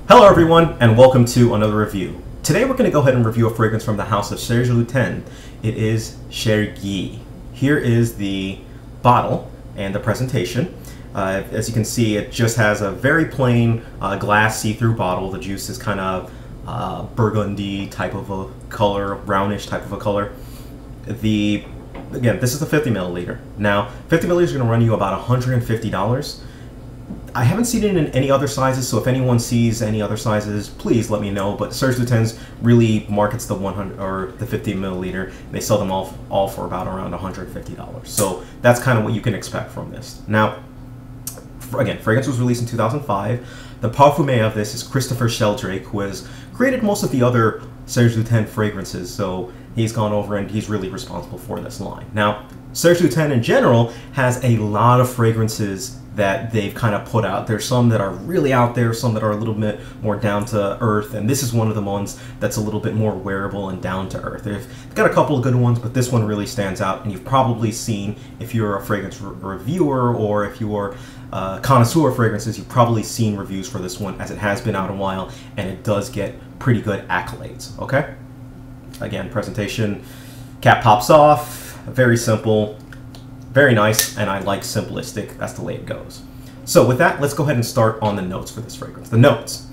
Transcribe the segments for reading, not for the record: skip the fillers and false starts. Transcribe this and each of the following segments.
Hello everyone, and welcome to another review. Today we're going to go ahead and review a fragrance from the house of Serge Lutens. It is Chergui. Here is the bottle and the presentation. As you can see, it just has a very plain glass see-through bottle. The juice is kind of burgundy type of a color, brownish type of a color. Again, this is a 50 milliliter. Now, 50 milliliters is going to run you about $150. I haven't seen it in any other sizes, so if anyone sees any other sizes, please let me know. But Serge Lutens really markets the 100 or the 50 milliliter. They sell them all for about around $150. So that's kind of what you can expect from this. Now, again, fragrance was released in 2005. The parfumé of this is Christopher Sheldrake, who has created most of the other Serge Lutens fragrances. So he's gone over and he's really responsible for this line. Now, Serge Lutens in general has a lot of fragrances that they've kind of put out. There's some that are really out there, some that are a little bit more down to earth, and this is one of the ones that's a little bit more wearable and down to earth. They've got a couple of good ones, but this one really stands out, and you've probably seen, if you're a fragrance reviewer or if you're a connoisseur of fragrances, you've probably seen reviews for this one, as it has been out a while, and it does get pretty good accolades, okay? Again, presentation, cap pops off, very simple, very nice, and I like simplistic. That's the way it goes. So with that, let's go ahead and start on the notes for this fragrance. The notes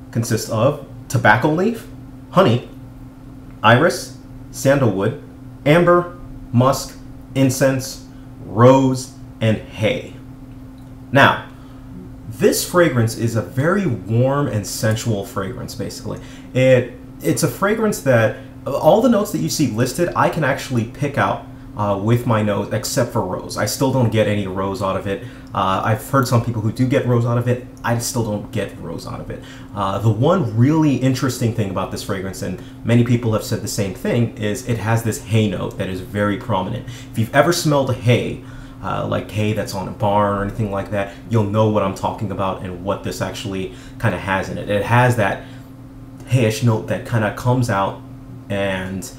consist of tobacco leaf, honey, iris, sandalwood, amber, musk, incense, rose, and hay. Now, this fragrance is a very warm and sensual fragrance, basically. It's a fragrance that all the notes that you see listed, I can actually pick out with my nose, except for rose. I still don't get any rose out of it. I've heard some people who do get rose out of it. I still don't get rose out of it. The one really interesting thing about this fragrance, and many people have said the same thing, is it has this hay note that is very prominent. If you've ever smelled a hay, like hay that's on a barn or anything like that, you'll know what I'm talking about and what this actually kind of has in it. It has that hayish note that kind of comes out and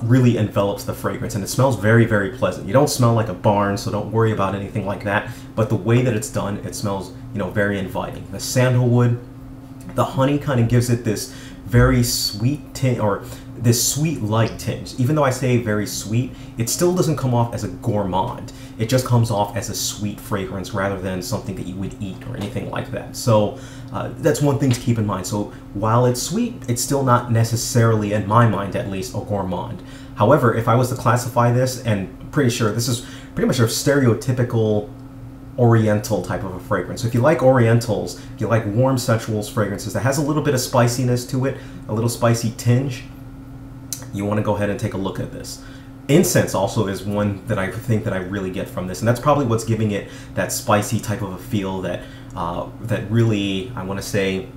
really envelops the fragrance, and it smells very, very pleasant. You don't smell like a barn, so don't worry about anything like that, but the way that it's done, it smells, you know, very inviting. The sandalwood, the honey kind of gives it this very sweet tinge, or this sweet light tinge. Even though I say very sweet, it still doesn't come off as a gourmand. It just comes off as a sweet fragrance rather than something that you would eat or anything like that. So that's one thing to keep in mind. So while it's sweet, it's still not necessarily, in my mind at least, a gourmand. However, if I was to classify this, and I'm pretty sure this is pretty much a stereotypical Oriental type of a fragrance. So if you like Orientals, if you like warm sensual fragrances that has a little bit of spiciness to it, a little spicy tinge, you want to go ahead and take a look at this. Incense also is one that I think that I really get from this, and that's probably what's giving it that spicy type of a feel that that really, I want to say,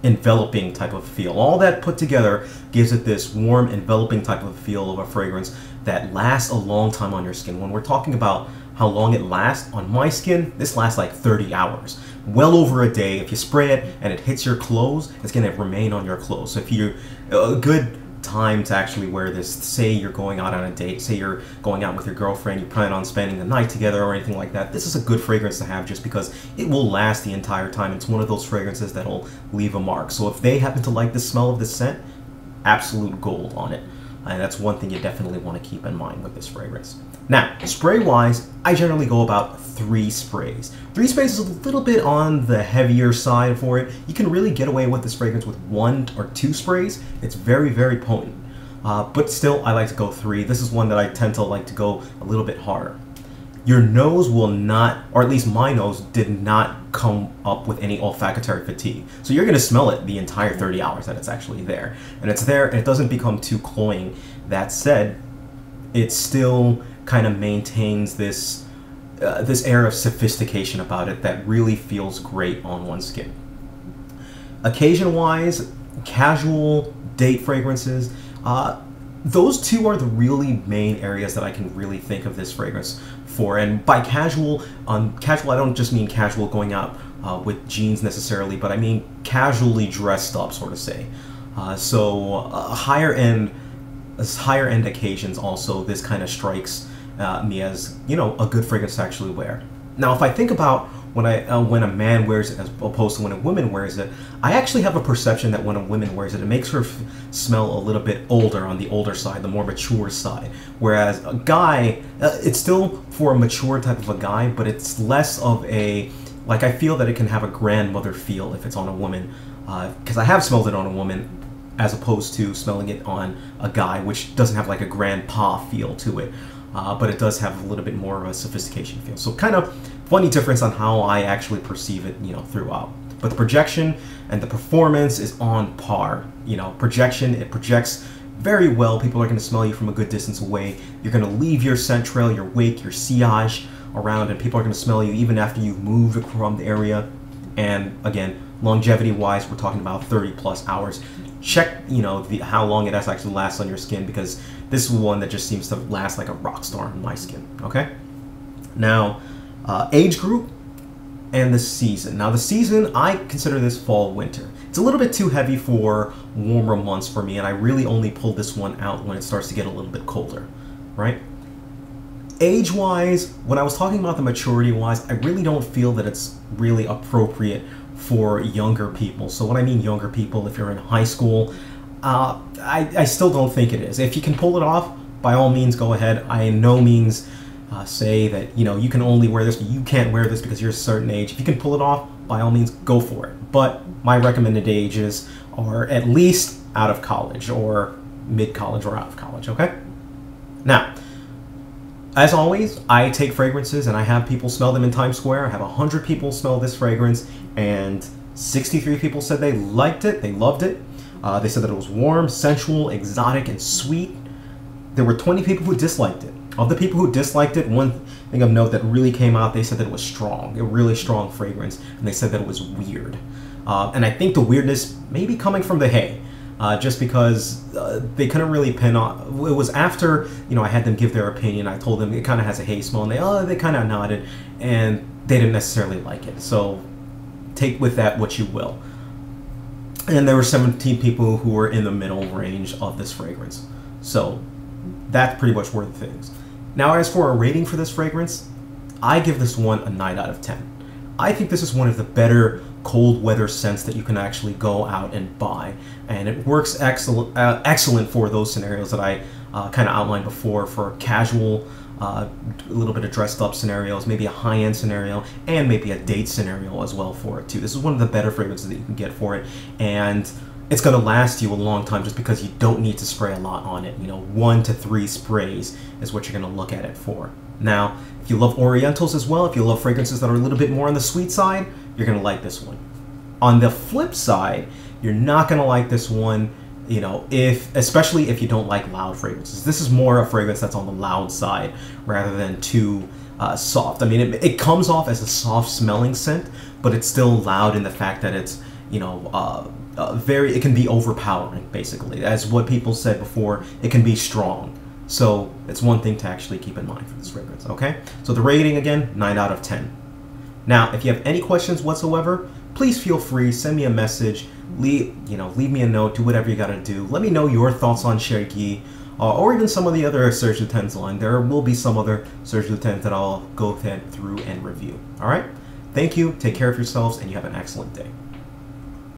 enveloping type of feel. All that put together gives it this warm, enveloping type of feel of a fragrance that lasts a long time on your skin. When we're talking about how long it lasts, on my skin, this lasts like 30 hours. Well over a day. If you spray it and it hits your clothes, it's going to remain on your clothes. So if you're a good time to actually wear this, say you're going out on a date, say you're going out with your girlfriend, you plan on spending the night together or anything like that, this is a good fragrance to have just because it will last the entire time. It's one of those fragrances that'll leave a mark. So if they happen to like the smell of this scent, absolute gold on it. And that's one thing you definitely want to keep in mind with this fragrance. Now, spray-wise, I generally go about 3 sprays. 3 sprays is a little bit on the heavier side for it. You can really get away with this fragrance with 1 or 2 sprays. It's very, very potent. But still, I like to go 3. This is one that I tend to like to go a little bit harder. Your nose will not, or at least my nose, did not come up with any olfactory fatigue. So you're going to smell it the entire 30 hours that it's actually there. And it's there, and it doesn't become too cloying. That said, it still kind of maintains this, this air of sophistication about it that really feels great on one's skin. Occasion-wise, casual date fragrances, those 2 are the really main areas that I can really think of this fragrance for. And by casual, casual I don't just mean casual going out with jeans necessarily, but I mean casually dressed up, sort of say. So higher end occasions also, this kind of strikes me as, you know, a good fragrance to actually wear. Now, if I think about when a man wears it as opposed to when a woman wears it, I actually have a perception that when a woman wears it, it makes her smell a little bit older, on the older side, the more mature side. Whereas a guy, it's still for a mature type of a guy, but it's less of a, like, I feel that it can have a grandmother feel if it's on a woman, because I have smelled it on a woman as opposed to smelling it on a guy, which doesn't have like a grandpa feel to it. But it does have a little bit more of a sophistication feel. So kind of funny difference on how I actually perceive it, throughout. But the projection and the performance is on par. Projection, it projects very well. People are going to smell you from a good distance away. You're going to leave your scent trail, your wake, your sillage around, and people are going to smell you even after you've moved from the area. And again, longevity-wise, we're talking about 30+ hours. Check, how long it actually lasts on your skin, because this is one that just seems to last like a rock star on my skin, okay? Now, age group and the season. Now, the season, I consider this fall-winter. It's a little bit too heavy for warmer months for me, and I really only pull this one out when it starts to get a little bit colder, right? Age-wise, when I was talking about the maturity-wise, I really don't feel that it's really appropriate for younger people. So what I mean younger people, if you're in high school, I still don't think it is. If you can pull it off, by all means go ahead. I in no means say that you can only wear this, you can't wear this because you're a certain age. If you can pull it off, by all means go for it. But my recommended ages are at least out of college, or mid-college, or out of college, okay? Now, as always, I take fragrances and I have people smell them in Times Square. I have 100 people smell this fragrance, and 63 people said they liked it, they loved it. They said that it was warm, sensual, exotic, and sweet. There were 20 people who disliked it. Of the people who disliked it, one thing of note that really came out, they said that it was strong, a really strong fragrance, and they said that it was weird. And I think the weirdness may be coming from the hay. Just because they couldn't really pin on. It was after I had them give their opinion. I told them it kind of has a hay smell, and they kind of nodded, and they didn't necessarily like it. So take with that what you will. And there were 17 people who were in the middle range of this fragrance. So that's pretty much were the things. Now, as for a rating for this fragrance, I give this one a 9 out of 10. I think this is one of the better cold weather scents that you can actually go out and buy, and it works excellent for those scenarios that I kind of outlined before, for casual, a little bit of dressed up scenarios, maybe a high-end scenario, and maybe a date scenario as well for it too. This is one of the better fragrances that you can get for it, and it's going to last you a long time just because you don't need to spray a lot on it. 1 to 3 sprays is what you're going to look at it for. Now, if you love Orientals as well, if you love fragrances that are a little bit more on the sweet side, you're going to like this one. On the flip side, you're not going to like this one, especially if you don't like loud fragrances. This is more a fragrance that's on the loud side rather than too soft. I mean, it comes off as a soft smelling scent, but it's still loud in the fact that it's, it can be overpowering, basically. As what people said before, it can be strong. So it's one thing to actually keep in mind for this fragrance, okay? So the rating, again, 9 out of 10. Now, if you have any questions whatsoever, please feel free, send me a message, leave me a note, do whatever you gotta do. Let me know your thoughts on Chergui, or even some of the other Serge Lutens line. There will be some other Serge Lutens that I'll go through and review, all right? Thank you, take care of yourselves, and you have an excellent day.